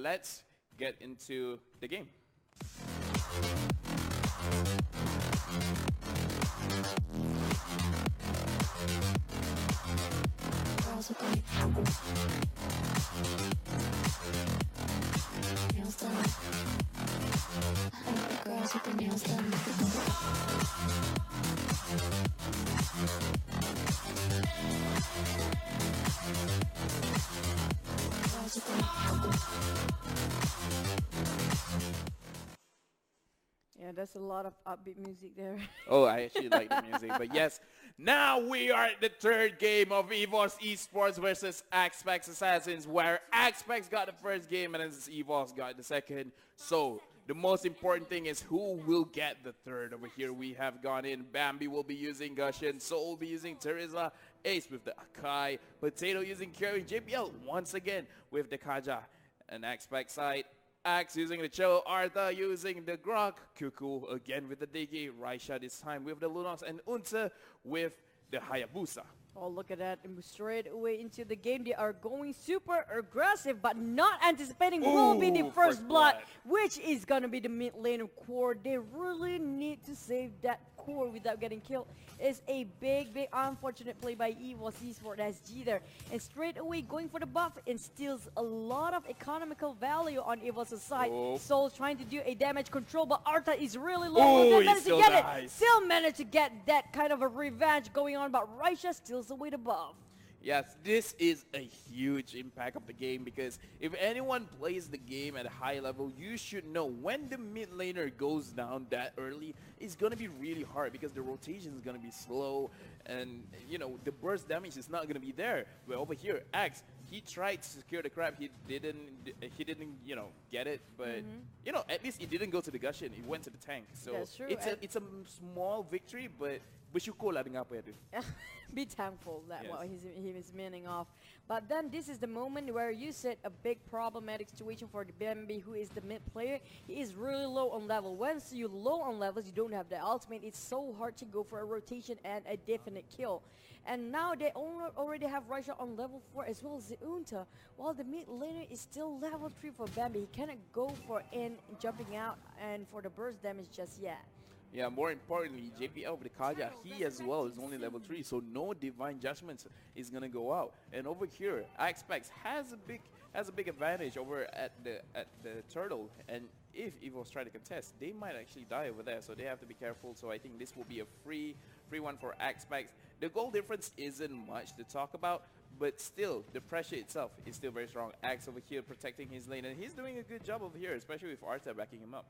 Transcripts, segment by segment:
Let's get into the game. Yeah, that's a lot of upbeat music there. Oh, I actually like the music. But yes, now we are at the third game of Evos Esports versus Xpax X-Assins, where Xpax got the first game and then Evos got the second. So the most important thing is who will get the third. Over here we have gone in. Bambi will be using Gushin. Soul will be using Teresa. Ace with the Akai. Potato using Carry. JPL once again with the Kaja. And Xpax side. Axe using the Cho, Artha using the Grok, Kuku again with the Digi, Raisha this time with the Lunox, and Unta with the Hayabusa. Oh, look at that. And straight away into the game. They are going super aggressive, but not anticipating will be the first blood, which is going to be the mid lane of core. They really need to save that core without getting killed. It's a big unfortunate play by Evos Esports as G there. And straight away going for the buff and steals a lot of economical value on Evos' side. Soul trying to do a damage control, but Artha is really low. Still managed to get that kind of a revenge going on, but Raisha steals away the buff. Yes, this is a huge impact of the game because if anyone plays the game at a high level, you should know when the mid laner goes down that early, it's going to be really hard because the rotation is going to be slow and, you know, the burst damage is not going to be there. But over here, Axe, he tried to secure the crab. He didn't, you know, get it. But, you know, at least he didn't go to the Gushin. He went to the tank. So that's true. It's a small victory, but bersyukur lah dengan apa yang ada. Be thankful that what he was meaning of. But then this is the moment where you said a big problematic situation for the Bambi, who is the mid player. He is really low on level. Once you're low on levels, you don't have the ultimate. It's so hard to go for a rotation and a definite kill. And now they already have Raisha on level 4 as well as the Unta, while the mid laner is still level 3 for Bambi. He cannot go for in jumping out and for the burst damage just yet. Yeah, more importantly, JPL with the Kaja, he as well is only level 3, so no Divine Judgments is gonna go out. And over here, Xpax has a big advantage over at the turtle. And if Evos try to contest, they might actually die over there, so they have to be careful. So I think this will be a free one for Xpax. The goal difference isn't much to talk about, but still, the pressure itself is still very strong. Axe over here protecting his lane, and he's doing a good job over here, especially with Arta backing him up.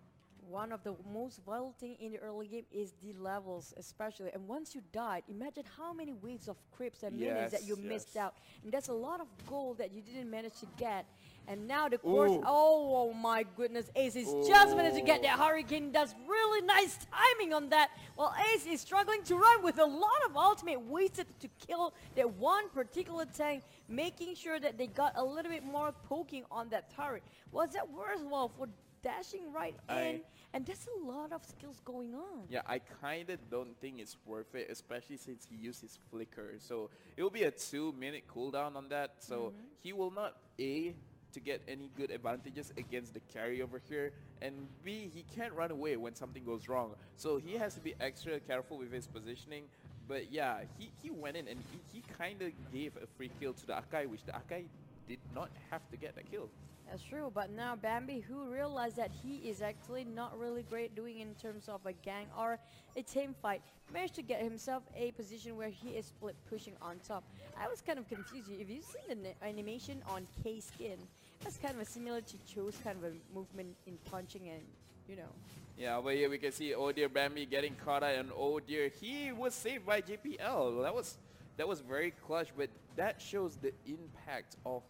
One of the most vital thing in the early game is the levels, especially. And once you died, imagine how many waves of creeps and minions that you missed out. And that's a lot of gold that you didn't manage to get. And now the course, oh my goodness, Ace is just managed to get that Hurricane. That's really nice timing on that. While Ace is struggling to run with a lot of ultimate wasted to kill that one particular tank, making sure that they got a little bit more poking on that turret. Was that worthwhile for dashing right in? And there's a lot of skills going on. Yeah, I kind of don't think it's worth it, especially since he used his flicker. So it will be a 2-minute cooldown on that. So he will not to get any good advantages against the carry over here, and B, he can't run away when something goes wrong. So he has to be extra careful with his positioning. But yeah, he went in and he kind of gave a free kill to the Akai, which the Akai did not have to get that kill. That's true, but now Bambi, who realized that he is actually not really great doing in terms of a gang or a team fight, managed to get himself a position where he is split pushing on top. I was kind of confused. If you've seen the animation on K Skin, that's kind of similar to Cho's kind of a movement in punching and, you know. Yeah, over here we can see oh dear Bambi getting caught out, and oh dear, he was saved by JPL. That was very clutch, but that shows the impact of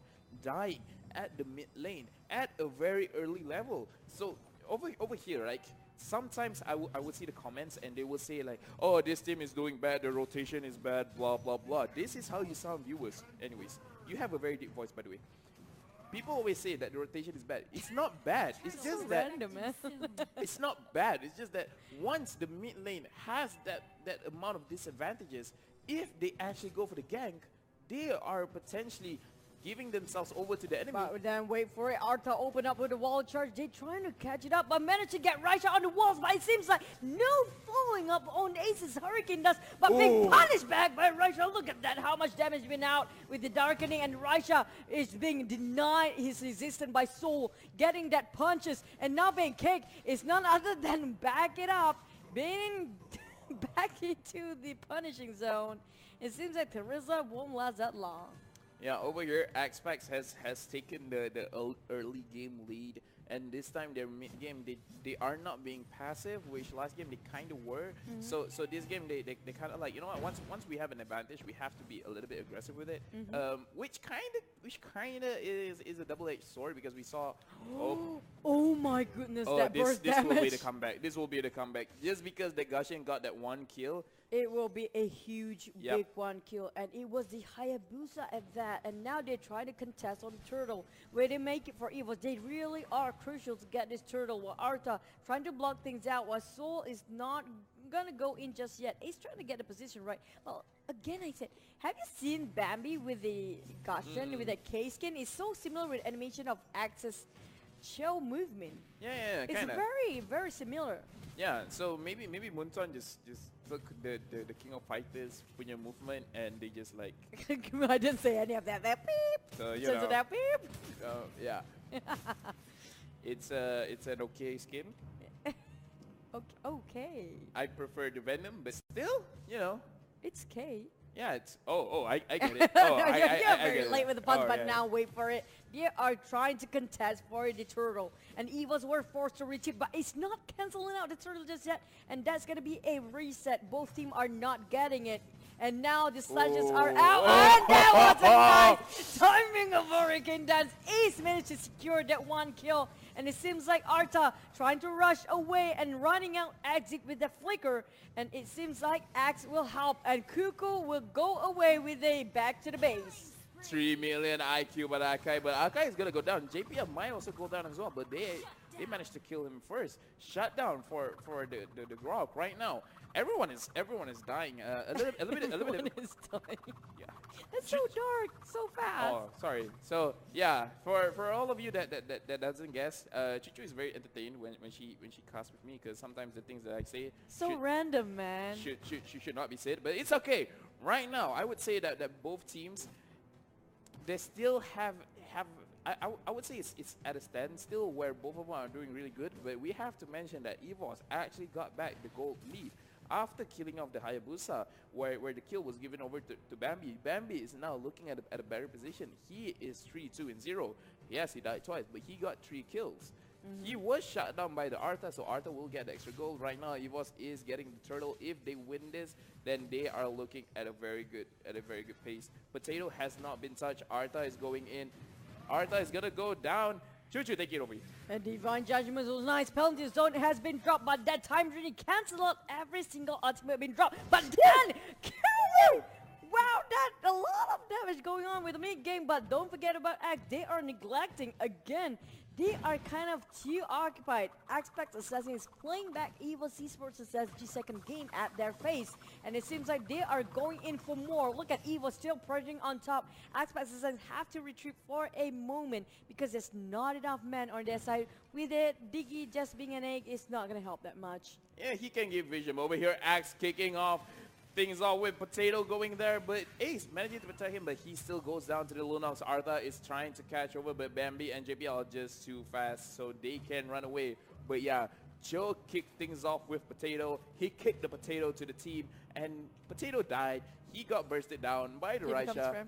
dying at the mid lane at a very early level. So over here, like sometimes I would see the comments and they will say like, oh, this team is doing bad, the rotation is bad, blah blah blah. This is how you sound, viewers. Anyways, you have a very deep voice, by the way. People always say that the rotation is bad. It's not bad. It's just that random, man. It's not bad. It's just that once the mid lane has that amount of disadvantages, if they actually go for the gank, they are potentially giving themselves over to the enemy. But then wait for it. Arta open up with a wall charge. They trying to catch it up, but managed to get Raisha on the walls. But it seems like no following up on Ace's Hurricane dust. But big punish back by Raisha. Look at that, how much damage been out with the darkening, and Raisha is being denied his resistance by Soul, getting that punches, and now being kicked is none other than back it up, being back into the punishing zone. It seems like Teresa won't last that long. Yeah, over here, Xpax has taken the early game lead, and this time their mid game they are not being passive, which last game they kind of were. So this game they kind of like, you know what, once we have an advantage, we have to be a little bit aggressive with it, which kind of is a double-edged sword, because we saw oh my goodness, that burst this damage. will be the comeback. This will be the comeback. Just because the Gashin got that one kill, it will be a huge, big one kill, and it was the Hayabusa at that, and now they're trying to contest on the turtle. Where they make it for Evos, they really are crucial to get this turtle, while Arta trying to block things out, while Soul is not gonna go in just yet. He's trying to get the position right. Well, again, I said, have you seen Bambi with the Gashin, with the K-skin? It's so similar with animation of Axis shell movement. Yeah, it's kinda. very, very similar. Yeah, so maybe Munton just took the King of Fighters punya movement, and they just like I didn't say any of that. That beep. So you Sense of know, that beep. yeah. It's an okay skin. Okay. I prefer the Venom, but still, you know. It's K. Yeah, it's I get it. Oh, no, I you're get very it. late with the puns, Oh, but yeah. now wait for it. They are trying to contest for the turtle, and Evos were forced to retreat, but it's not canceling out the turtle just yet, and that's gonna be a reset. Both teams are not getting it, and now the slashes are out, and that was a nice timing of Hurricane Dance. Ace managed to secure that one kill, and it seems like Arta trying to rush away and running out exit with the flicker, and it seems like Axe will help, and Kuku will go away with a back to the base. 3 million IQ by Akai, but Akai is gonna go down. JPL might also go down as well, but they managed to kill him first. Shut down for the Grok right now. Everyone is dying. A little bit. Everyone is dying. Yeah. That's so dark, so fast. Oh, sorry. So yeah, for all of you that doesn't guess, Chuchu is very entertained when she casts with me, because sometimes the things that I say So random, man. should not be said, but it's okay. Right now, I would say that both teams, they still have I would say it's at a standstill where both of them are doing really good, but we have to mention that Evos actually got back the gold lead after killing off the Hayabusa, where the kill was given over to Bambi. Bambi is now looking at a better position. He is 3-2-0. Yes, he died twice, but he got 3 kills. He was shot down by the Arta, so Arta will get the extra gold. Right now, Evos is getting the turtle. If they win this, then they are looking at a very good pace. Potato has not been touched. Arta is going in. Arta is gonna go down. Chuchu, take it over here. And Divine Judgment was nice. Penalty zone has been dropped, but that time really cancel out every single ultimate been dropped. But then, wow, that a lot of damage going on with the mid game. But don't forget about Axe. They are neglecting again. They are kind of too occupied. Xpax X-Assins is playing back Evos Esports' second game at their face. And it seems like they are going in for more. Look at Evo still pressing on top. Xpax X-Assins have to retreat for a moment because there's not enough men on their side. With it, Diggy just being an egg is not going to help that much. Yeah, he can give vision. Over here, Axe kicking off things all with Potato going there, but Ace managing to protect him, but he still goes down to the Lunox. Arta is trying to catch over, but Bambi and JBL are just too fast, so they can run away. But yeah, Joe kicked things off with Potato. He kicked the Potato to the team, and Potato died. He got bursted down by the Raisha.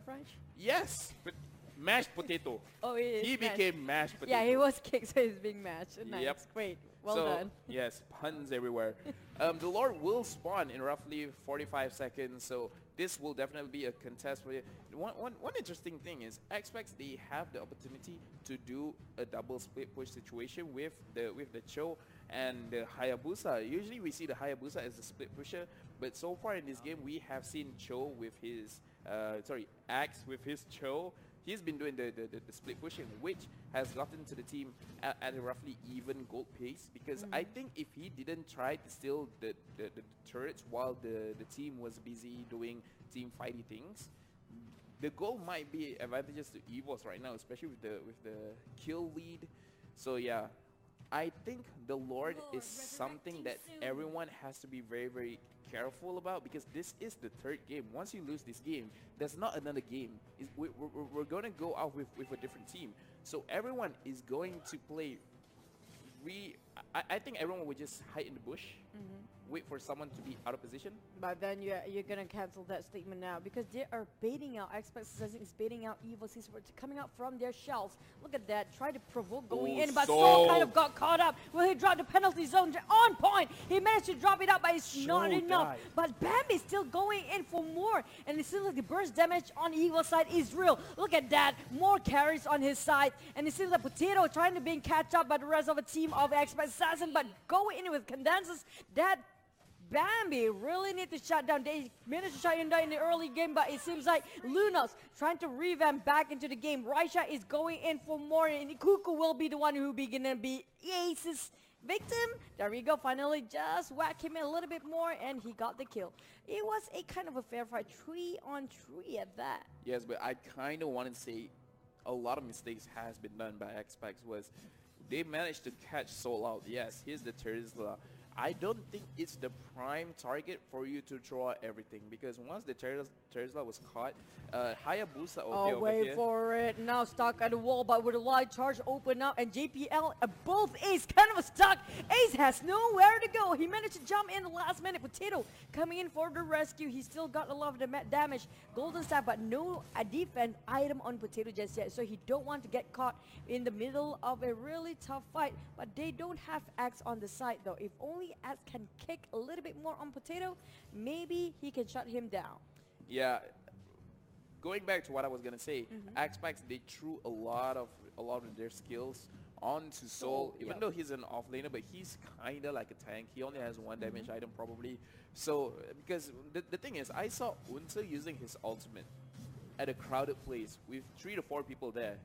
Yes, but mashed potato. Oh, he became mashed potato. Yeah, he was kicked, so he's being mashed. Nice. Yep. Great. Well done. Yes, puns everywhere. The Lord will spawn in roughly 45 seconds, so this will definitely be a contest for you. One interesting thing is Xpax, they have the opportunity to do a double split push situation with the Cho and the Hayabusa. Usually we see the Hayabusa as the split pusher, but so far in this game we have seen Cho with his Axe with his Cho. He's been doing the split pushing, which has gotten to the team at a roughly even gold pace, because I think if he didn't try to steal the turrets while the team was busy doing team fighty things, the goal might be advantageous to Evos right now, especially with the kill lead. So yeah, I think the Lord is something that everyone has to be very, very careful about, because this is the third game. Once you lose this game, there's not another game. We're going to go out with a different team. So everyone is going to play. I think everyone would just hide in the bush, wait for someone to be out of position. But then you're gonna cancel that statement now, because they are baiting out. Xpax X-Assins is baiting out Evos Esports coming out from their shells. Look at that, try to provoke going in, but Soul kind of got caught up. Will he drop the penalty zone on point? He managed to drop it out, but it's not enough. But Bambi's still going in for more, and it seems like the burst damage on Evos side is real. Look at that, more carries on his side, and it seems like Potato trying to being catch up by the rest of the team of Xpax X-Assins, but going in with condensers. That Bambi really need to shut down. They managed to shut him down in the early game, but it seems like Lunas trying to revamp back into the game. Raisha is going in for more, and Kuku will be the one who be gonna be Ace's victim. There we go, finally just whack him a little bit more, and he got the kill. It was a kind of a fair fight, 3-on-3 at that. Yes, but I kind of want to say a lot of mistakes has been done by Xpax. Was they managed to catch Soul out. Yes, here's the Tesla. I don't think it's the prime target for you to draw everything, because once the Tesla was caught, Hayabusa oh, wait for it. Now stuck at the wall, but with a light charge open up, and JPL, both Ace kind of stuck. Ace has nowhere to go. He managed to jump in the last minute. Potato coming in for the rescue. He still got a lot of damage. Golden Staff, but no defense item on Potato just yet, so he don't want to get caught in the middle of a really tough fight. But they don't have Axe on the side though. If only Axe can kick a little bit more on Potato, maybe he can shut him down. Yeah, going back to what I was gonna say, Xpax, they threw a lot of their skills onto Soul, even though he's an offlaner, but he's kind of like a tank. He only has one damage item probably. So because the thing is, I saw Unta using his ultimate at a crowded place with 3 to 4 people there,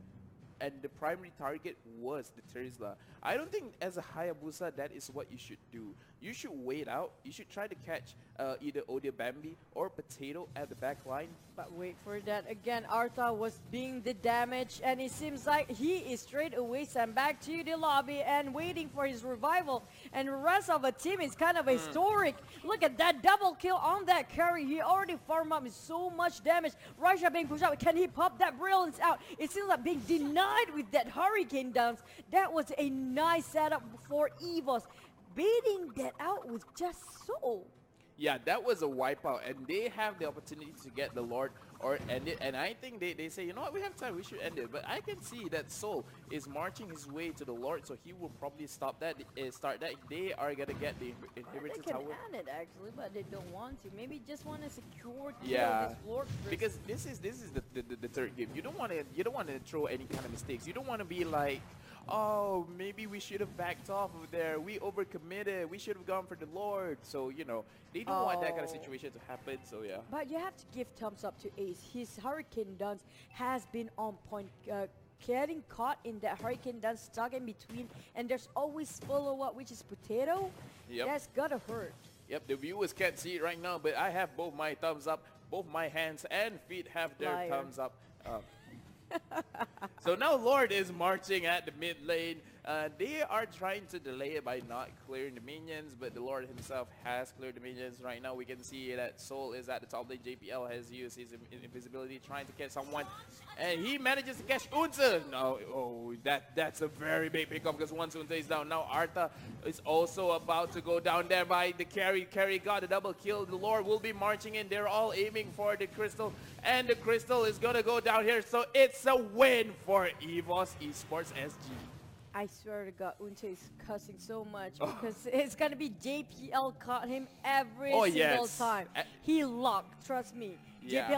and the primary target was the Tesla. I don't think as a Hayabusa that is what you should do. You should wait out. You should try to catch either Odia Bambi or Potato at the back line. But wait for that again. Artha was being the damage, and it seems like he is straight away sent back to the lobby and waiting for his revival. And the rest of the team is kind of historic. Look at that double kill on that carry. He already farmed up so much damage. Raisha being pushed out. Can he pop that brilliance out? It seems like being denied with that hurricane dance. That was a nice setup for Evos. Baiting that out with just Soul. Yeah, that was a wipeout, and they have the opportunity to get the Lord or end it. And I think they say, you know what, we have time, we should end it. But I can see that Soul is marching his way to the Lord, so he will probably stop that, start that. They are gonna get the inhibitor tower. They can end it actually, but they don't want to. Maybe just want to secure this Lord first. Because this is the third game. You don't want to throw any kind of mistakes. You don't want to be like, oh, maybe we should have backed off of there. We overcommitted. We should have gone for the Lord. So, you know, they don't want that kind of situation to happen. So, yeah. But you have to give thumbs up to Ace. His Hurricane Dance has been on point. Getting caught in that Hurricane Dance, stuck in between. And there's always follow-up, which is Potato. Yep. That's gotta hurt. Yep, the viewers can't see it right now, but I have both my thumbs up. Both my hands and feet have their thumbs up. So now Lord is marching at the mid lane. They are trying to delay it by not clearing the minions, but the Lord himself has cleared the minions. Right now we can see that Soul is at the top lane. JPL has used his invisibility trying to catch someone, and he manages to catch Unta. No, oh, that's a very big pickup, because once Unta is down, now Artha is also about to go down there by the carry. Carry got a double kill. The Lord will be marching in. They're all aiming for the crystal, and the crystal is gonna go down here. So it's a win for Evos Esports SG. I swear to God, Unta is cussing so much because it's gonna be JPL caught him every single time. He locked, trust me. Yeah. JPL